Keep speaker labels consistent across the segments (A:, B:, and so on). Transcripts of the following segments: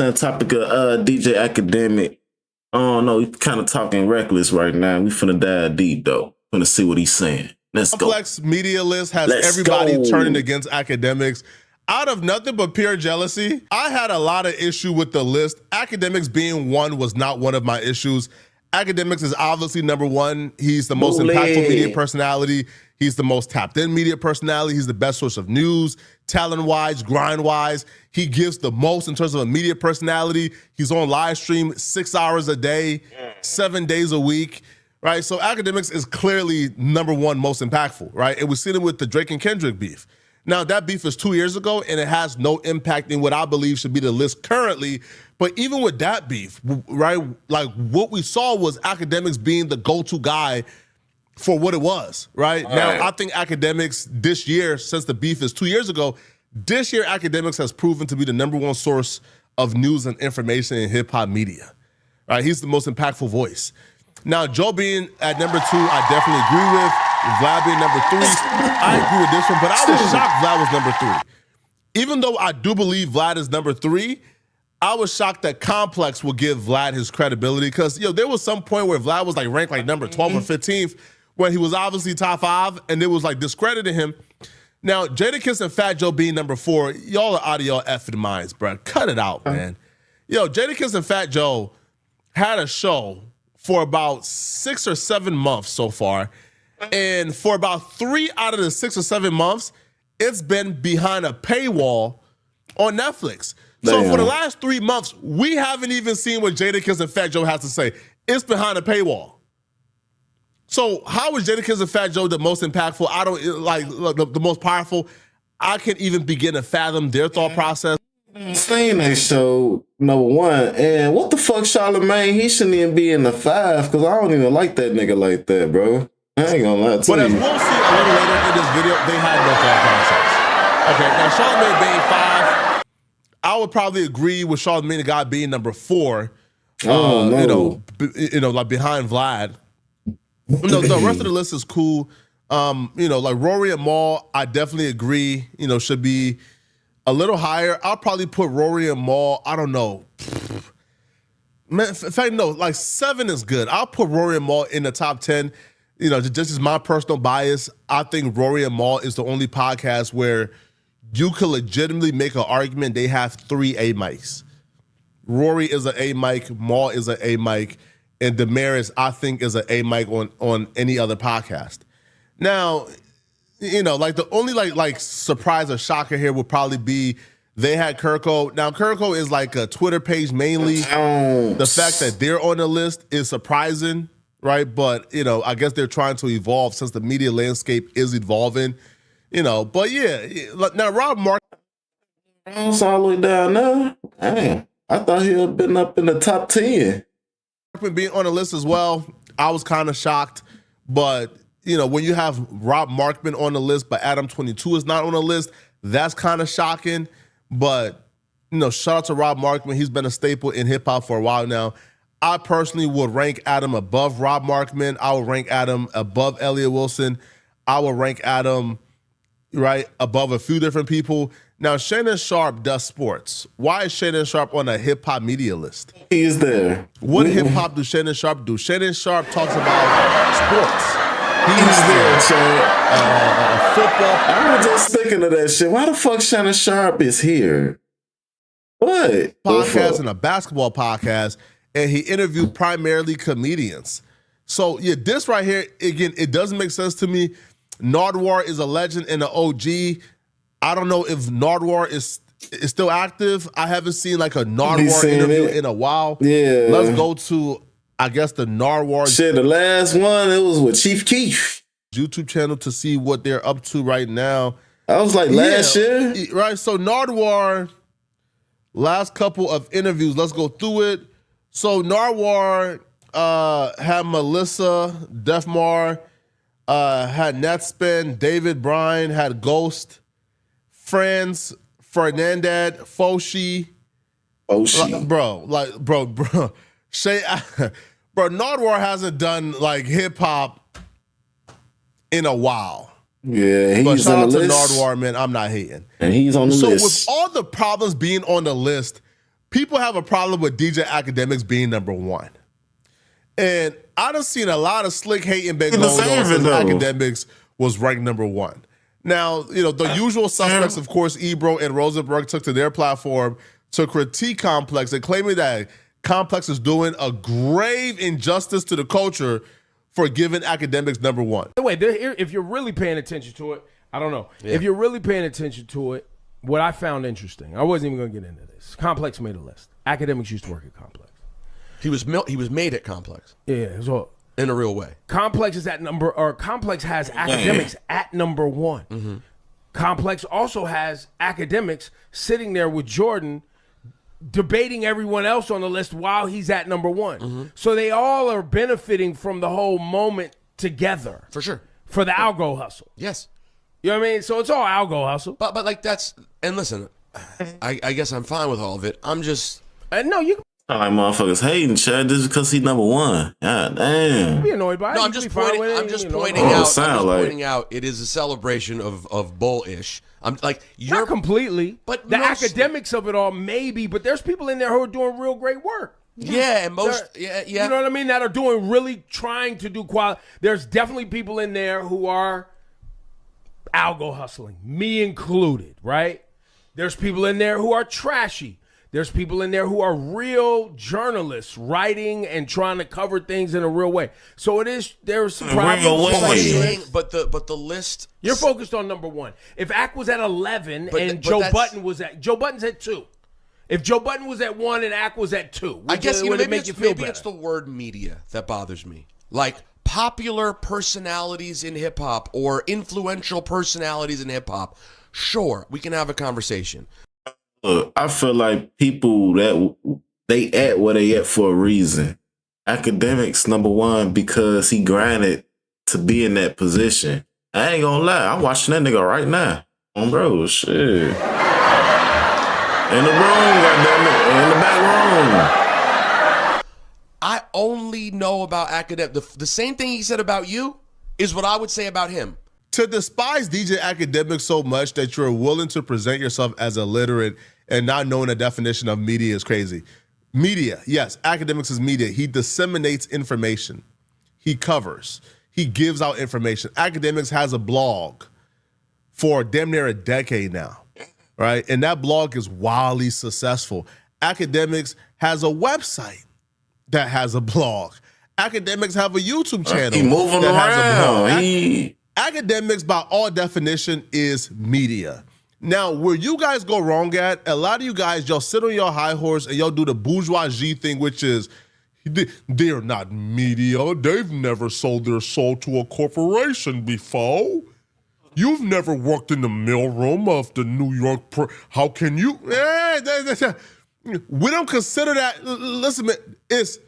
A: The topic of DJ Akademiks. I don't know, he's kind of talking reckless right now. We finna dive deep though. Finna see what he's saying. Let's go.
B: Complex media list has everybody turning against Akademiks out of nothing but pure jealousy. I had a lot of issue with the list. Akademiks being one was not one of my issues. Akademiks is obviously number one. He's the most impactful media personality. He's the most tapped in media personality. He's the best source of news, talent-wise, grind-wise. He gives the most in terms of a media personality. He's on live stream 6 hours a day, 7 days a week, right? So Akademiks is clearly number one most impactful, right? And we've seen it with the Drake and Kendrick beef. Now, that beef is 2 years ago, and it has no impact in what I believe should be the list currently. But even with that beef, right, like what we saw was Akademiks being the go-to guy for what it was, right? Now, I think Akademiks this year, since the beef is 2 years ago, this year Akademiks has proven to be the number one source of news and information in hip-hop media, right? He's the most impactful voice. Now, Joe being at number two, I definitely agree with. Vlad being number three, I agree with this one, but I was shocked Vlad was number three. Even though I do believe Vlad is number three, I was shocked that Complex will give Vlad his credibility because, there was some point where Vlad was like ranked like number 12 or 15th when he was obviously top five and it was like discrediting him. Now, Jadakiss and Fat Joe being number four, y'all are out of y'all effing minds, bro. Cut it out, man. Jadakiss and Fat Joe had a show for about 6 or 7 months so far. And for about 3 out of the 6 or 7 months, it's been behind a paywall on Netflix. So for the last 3 months, we haven't even seen what Jadakiss and Fat Joe has to say. It's behind a paywall. So how is Jadakiss and Fat Joe the most impactful? I don't like the most powerful. I can't even begin to fathom their thought process.
A: Saying that show, number one, and what the fuck, Charlamagne? He shouldn't even be in the 5 because I don't even like that nigga like that, bro. I ain't gonna lie to you.
B: But as we'll see a little later in this video, they had no thought process. Okay, now Charlamagne being 5, I would probably agree with Charlamagne the guy being number 4.
A: No.
B: Like behind Vlad. The rest of the list is cool. Like Rory and Mal, I definitely agree. Should be a little higher. I'll probably put Rory and Mal. I don't know. Man, in fact, no, like 7 is good. I'll put Rory and Mal in the top 10. Just as my personal bias, I think Rory and Mal is the only podcast where you could legitimately make an argument they have 3 A mics. Rory is an A mic, Mal is an A mic, and Damaris, I think, is an A mic on any other podcast. Now, like the only like surprise or shocker here would probably be they had Kirko. Now, Kirko is like a Twitter page mainly. The fact that they're on the list is surprising. Right, but I guess they're trying to evolve since the media landscape is evolving. But yeah. Now Rob Mark,
A: all the way down there. Damn, I thought he had been up in the top 10.
B: Being on the list as well, I was kind of shocked. But when you have Rob Markman on the list, but Adam 22 is not on the list, that's kind of shocking. But shout out to Rob Markman. He's been a staple in hip hop for a while now. I personally would rank Adam above Rob Markman. I would rank Adam above Elliott Wilson. I would rank Adam, right, above a few different people. Now, Shannon Sharp does sports. Why is Shannon Sharp on a hip-hop media list?
A: He's there.
B: What hip-hop do Shannon Sharp do? Shannon Sharp talks about sports.
A: He's there,
B: football.
A: I was just thinking of that shit. Why the fuck Shannon Sharp is here? What?
B: Podcast and a basketball podcast. And he interviewed primarily comedians. So, yeah, this right here, again, it doesn't make sense to me. Nardwuar is a legend and an OG. I don't know if Nardwuar is still active. I haven't seen like a Nardwuar interview in a while.
A: Yeah.
B: Let's go to, I guess, the Nardwuar.
A: Shit, the last one, it was with Chief Keef.
B: YouTube channel to see what they're up to right now.
A: I was like last year.
B: Right, so Nardwuar, last couple of interviews. Let's go through it. So Nardwuar had Melissa, Defmar, had Netspin, David Bryan, had Ghost, Franz, Fernandez, Foshi. Bro. Shay, bro, Nardwuar hasn't done like hip hop in a while.
A: Yeah, he's
B: but shout
A: on
B: out
A: the
B: to
A: list.
B: Nardwuar, man. I'm not hating.
A: And he's on the list.
B: So with all the problems being on the list, people have a problem with DJ Akademiks being number one. And I done seen a lot of slick hating been going on since Akademiks was ranked number one. Now, the usual suspects, of course, Ebro and Rosenberg took to their platform to critique Complex and claiming that Complex is doing a grave injustice to the culture for giving Akademiks number one.
C: Wait, if you're really paying attention to it, I don't know. Yeah. If you're really paying attention to it, what I found interesting, I wasn't even going to get into this. Complex made a list. Akademiks used to work at Complex.
D: He was made at Complex.
C: Yeah, so
D: in a real way.
C: Complex is at Complex has Akademiks at number one. Mm-hmm. Complex also has Akademiks sitting there with Jordan debating everyone else on the list while he's at number one. Mm-hmm. So they all are benefiting from the whole moment together.
D: For sure.
C: For the algo hustle.
D: Yes.
C: You know what I mean? So it's all algo hustle.
D: But like that's, and listen, I guess I'm fine with all of it. I'm just.
C: No, you.
A: I like motherfuckers hating, Chad. This is because he's number one. God damn.
C: You be annoyed by it.
D: No, I'm just pointing out. It is a celebration of bullish. I'm like, you're
C: not completely,
D: but
C: the academics of it all, maybe. But there's people in there who are doing real great work.
D: Yeah, and yeah.
C: You know what I mean? That are doing really trying to do quality. There's definitely people in there who are algo hustling, me included, right? There's people in there who are trashy. There's people in there who are real journalists writing and trying to cover things in a real way. So there's some problems.
D: But the list.
C: You're focused on number one. If Ak was at 11 and Joe Button's at 2. If Joe Button was at 1 and Ak was at 2,
D: I guess maybe it's the word media that bothers me. Like popular personalities in hip hop or influential personalities in hip hop. Sure, we can have a conversation.
A: Look, I feel like people that they at where they at for a reason. Akademiks number one because he grinded to be in that position. I ain't gonna lie, I'm watching that nigga right now. Bro, shit. In the room, goddammit, in the back room.
D: I only know about Akademiks. The same thing he said about you is what I would say about him.
B: To despise DJ Akademiks so much that you're willing to present yourself as illiterate and not knowing the definition of media is crazy. Media, yes, Akademiks is media. He disseminates information. He covers. He gives out information. Akademiks has a blog for damn near a decade now, right? And that blog is wildly successful. Akademiks has a website that has a blog. Akademiks have a YouTube channel
A: he moving
B: that
A: around.
B: has a blog. Akademiks, by all definition, is media. Now, where you guys go wrong at, a lot of you guys, y'all sit on your high horse and y'all do the bourgeoisie thing, which is they're not media. They've never sold their soul to a corporation before. You've never worked in the mailroom of the New York. How can you? We don't consider that. Listen, it's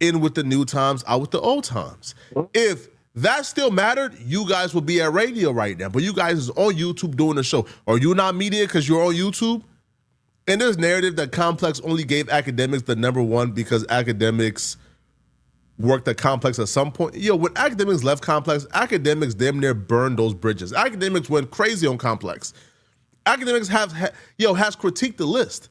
B: in with the new times, out with the old times. If that still mattered, you guys would be at radio right now. But you guys is on YouTube doing a show. Are you not media because you're on YouTube? And there's narrative that Complex only gave Akademiks the number one because Akademiks worked at Complex at some point. When Akademiks left Complex, Akademiks damn near burned those bridges. Akademiks went crazy on Complex. Akademiks has critiqued the list.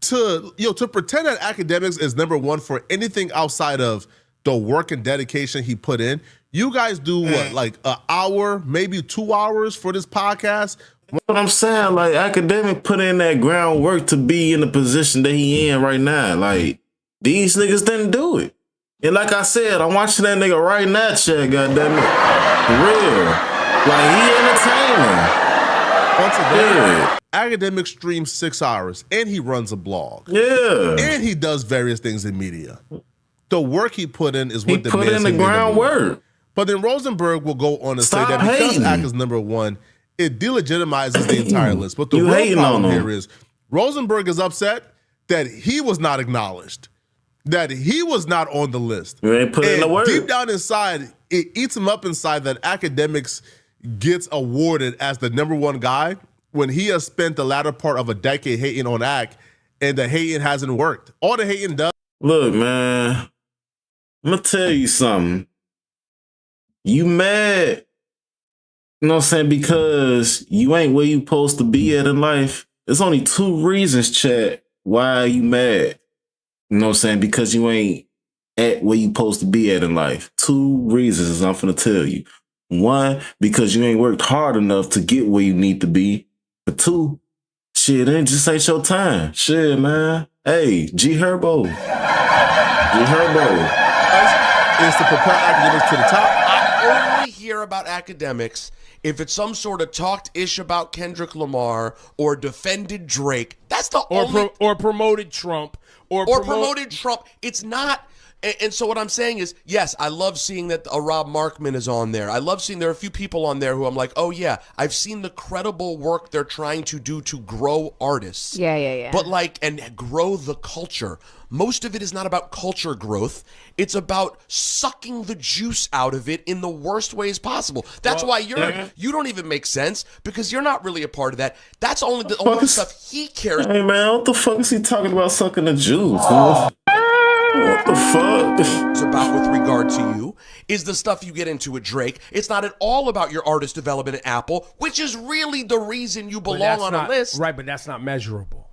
B: To pretend that Akademiks is number one for anything outside of the work and dedication he put in. You guys do what, like an hour, maybe 2 hours for this podcast?
A: What I'm saying, like Akademiks put in that groundwork to be in the position that he in right now. Like these niggas didn't do it. And like I said, I'm watching that nigga right now, Chad, goddammit. Real. Like he entertaining.
B: Once again, Akademiks streams 6 hours and he runs a blog.
A: Yeah.
B: And he does various things in media. The work he put in is what
A: he put in the groundwork.
B: But then Rosenberg will go on to say that because Ak is number one, it delegitimizes the entire list. But the real problem here is Rosenberg is upset that he was not acknowledged, that he was not on the list.
A: You ain't put in the work.
B: Deep down inside, it eats him up inside that Akademiks gets awarded as the number one guy when he has spent the latter part of a decade hating on Ak, and the hating hasn't worked. All the hating does.
A: Look, man. I'm going to tell you something. You mad, you know what I'm saying, because you ain't where you supposed to be at in life. There's only two reasons, Chad, Why are you mad? You know what I'm saying? Because you ain't at where you supposed to be at in life. 2 reasons I'm finna tell you. 1, because you ain't worked hard enough to get where you need to be. But 2, shit, it just ain't your time. Shit, man. Hey, G Herbo.
B: Is to propel Akademiks to the top.
D: I only hear about Akademiks if it's some sort of talked ish about Kendrick Lamar or defended Drake. That's the only...
C: Or promoted Trump. Or
D: promoted Trump. It's not... And so what I'm saying is, yes, I love seeing that Rob Markman is on there. I love seeing there are a few people on there who I'm like, oh, yeah, I've seen the credible work they're trying to do to grow artists.
E: Yeah.
D: But and grow the culture. Most of it is not about culture growth. It's about sucking the juice out of it in the worst ways possible. That's why you don't even make sense, because you're not really a part of that. That's only the only stuff he cares.
A: Hey, man, what the fuck is he talking about sucking the juice? What the fuck?
D: It's about with regard to you is the stuff you get into with Drake. It's not at all about your artist development at Apple, which is really the reason you belong on a list.
C: Right, but that's not measurable.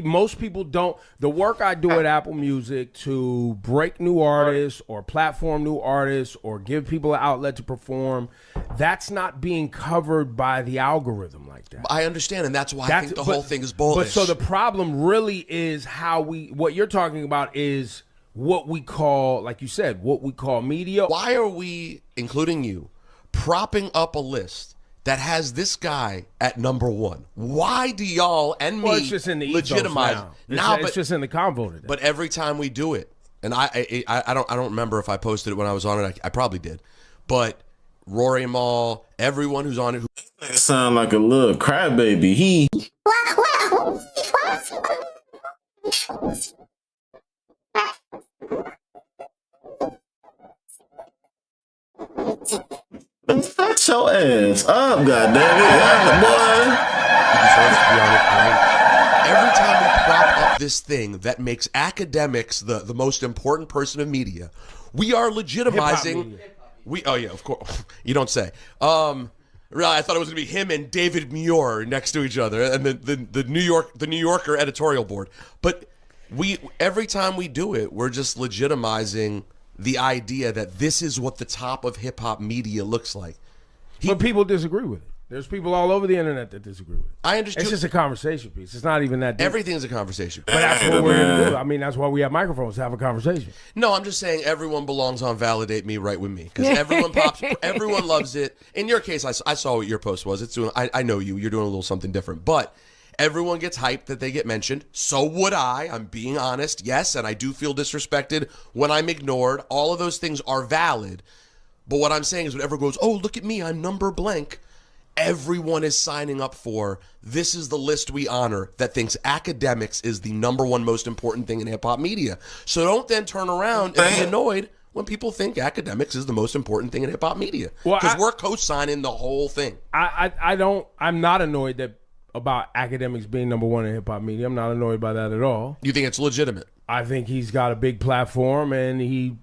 C: Most people don't. The work I do at Apple Music to break new artists or platform new artists or give people an outlet to perform, that's not being covered by the algorithm like that.
D: I understand, and that's why I think the whole thing is bullish.
C: But so the problem really is what you're talking about is what we call, like you said, what we call media.
D: Why are we, including you, propping up a list that has this guy at number 1? Why do y'all and me
C: it's just in the
D: legitimize
C: now? It's just in the convo today.
D: But every time we do it, and I don't remember if I posted it when I was on it. I probably did, but Rory Mal, everyone who's on it,
A: sound like a little crybaby. Shut your ass up, goddammit, boy.
D: He deserves to be on it. Every time we prop up this thing that makes Akademiks the most important person of media, we are legitimizing. Oh yeah, of course. You don't say. Really, I thought it was gonna be him and David Muir next to each other, and the New Yorker editorial board. But every time we do it, we're just legitimizing the idea that this is what the top of hip hop media looks like.
C: But people disagree with it. There's people all over the internet that disagree with it.
D: I understand.
C: It's just a conversation piece. It's not even that deep.
D: Everything's a conversation.
C: But that's what we're going to do. I mean, that's why we have microphones, to have a conversation.
D: No, I'm just saying everyone belongs on Validate Me Right With Me. Because everyone loves it. In your case, I saw what your post was. I know you. You're doing a little something different. But everyone gets hyped that they get mentioned. So would I. I'm being honest. Yes, and I do feel disrespected when I'm ignored. All of those things are valid. But what I'm saying is whatever goes, oh, look at me, I'm number blank. Everyone is signing up for, this is the list we honor that thinks Akademiks is the number 1 most important thing in hip-hop media. So don't then turn around and be annoyed when people think Akademiks is the most important thing in hip-hop media. Because we're co-signing the whole thing.
C: I'm not annoyed about Akademiks being number 1 in hip-hop media. I'm not annoyed by that at all.
D: You think it's legitimate?
C: I think he's got a big platform, and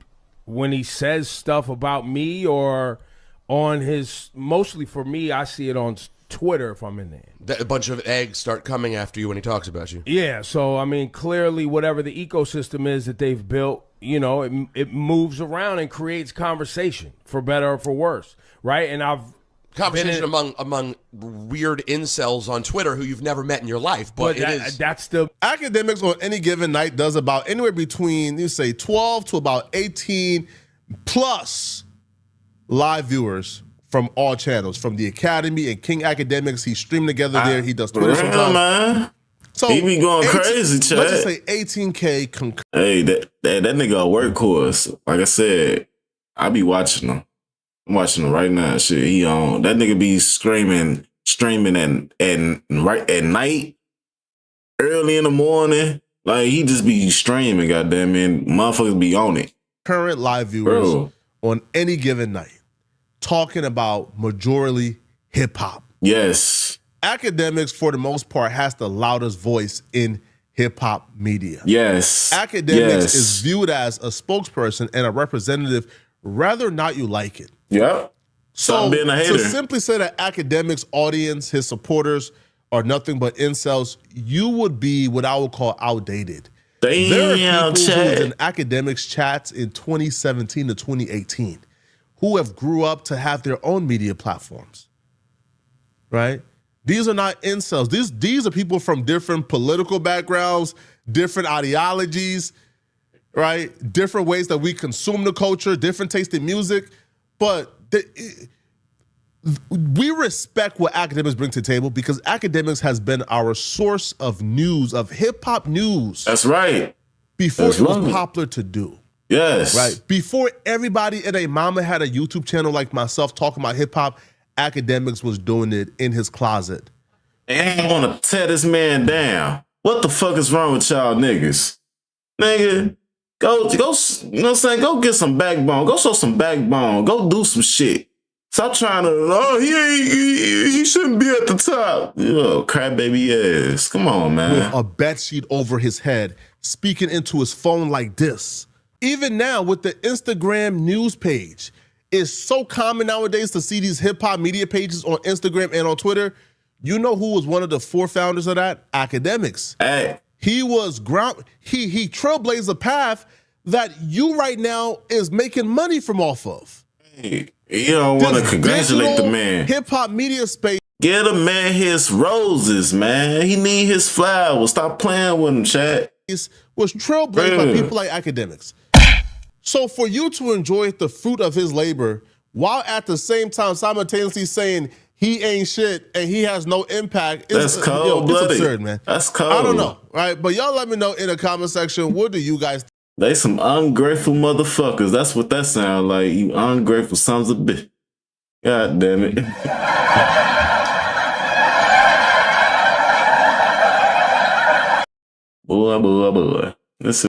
C: when he says stuff about me or on his, mostly for me, I see it on Twitter if I'm in there.
D: A bunch of eggs start coming after you when he talks about you.
C: Yeah, so I mean, clearly whatever the ecosystem is that they've built, it moves around and creates conversation, for better or for worse, right? And
D: conversation among weird incels on Twitter who you've never met in your life, but
C: that's the
B: Akademiks on any given night does about anywhere between 12 to about 18 plus live viewers from all channels, from the Academy and King Akademiks. He streamed together there. He does Twitter sometimes.
A: Man. So he be going crazy, Chad.
B: Let's just say 18K concurrent.
A: Hey, that nigga a workhorse. Like I said, I be watching him. I'm watching him right now. Shit, he on. That nigga be streaming and right at night, early in the morning. Like, he just be streaming, goddamn it. Motherfuckers be on it.
B: Current live viewers on any given night talking about majority hip hop.
A: Yes.
B: Akademiks, for the most part, has the loudest voice in hip hop media.
A: Yes.
B: Akademiks is viewed as a spokesperson and a representative, whether or not you like it.
A: Yep.
B: So
A: being a hater.
B: To simply say that Akademiks' audience, his supporters, are nothing but incels, you would be what I would call outdated.
A: Damn,
B: there are people who was
A: Chad.
B: in academics chats in 2017 to 2018 who have grew up to have their own media platforms, right? These are not incels. These are people from different political backgrounds, different ideologies, right? Different ways that we consume the culture, different taste in music. But we respect what Akademiks bring to the table because Akademiks has been our source of news, of hip-hop news.
A: That's right.
B: Before it was popular to do.
A: Yes.
B: Right? Before everybody and a mama had a YouTube channel like myself talking about hip-hop, Akademiks was doing it in his closet.
A: And I want to tear this man down. What the fuck is wrong with y'all niggas? Nigga, go, you know what I'm saying? Go get some backbone. Go show some backbone. Go do some shit. Stop trying to, he shouldn't be at the top. Yo, crybaby ass. Come on, man.
B: With a bedsheet over his head, speaking into his phone like this. Even now with the Instagram news page, it's so common nowadays to see these hip hop media pages on Instagram and on Twitter. You know who was one of the 4 founders of that? Akademiks.
A: Hey.
B: He was he trailblazed a path that you right now is making money from off of.
A: Hey, you don't want to congratulate the man.
B: Hip hop media space.
A: Get a man his roses, man. He need his flowers. Stop playing with him, Chad.
B: Was trailblazed by people like Akademiks. So for you to enjoy the fruit of his labor while at the same time simultaneously saying he ain't shit and he has no impact,
A: that's cold-blooded.
B: It's absurd, man.
A: That's cold.
B: I don't know, right? But y'all let me know in the comment section, what do you guys think?
A: They some ungrateful motherfuckers. That's what that sound like. You ungrateful sons of bitch. God damn it. Boy. This is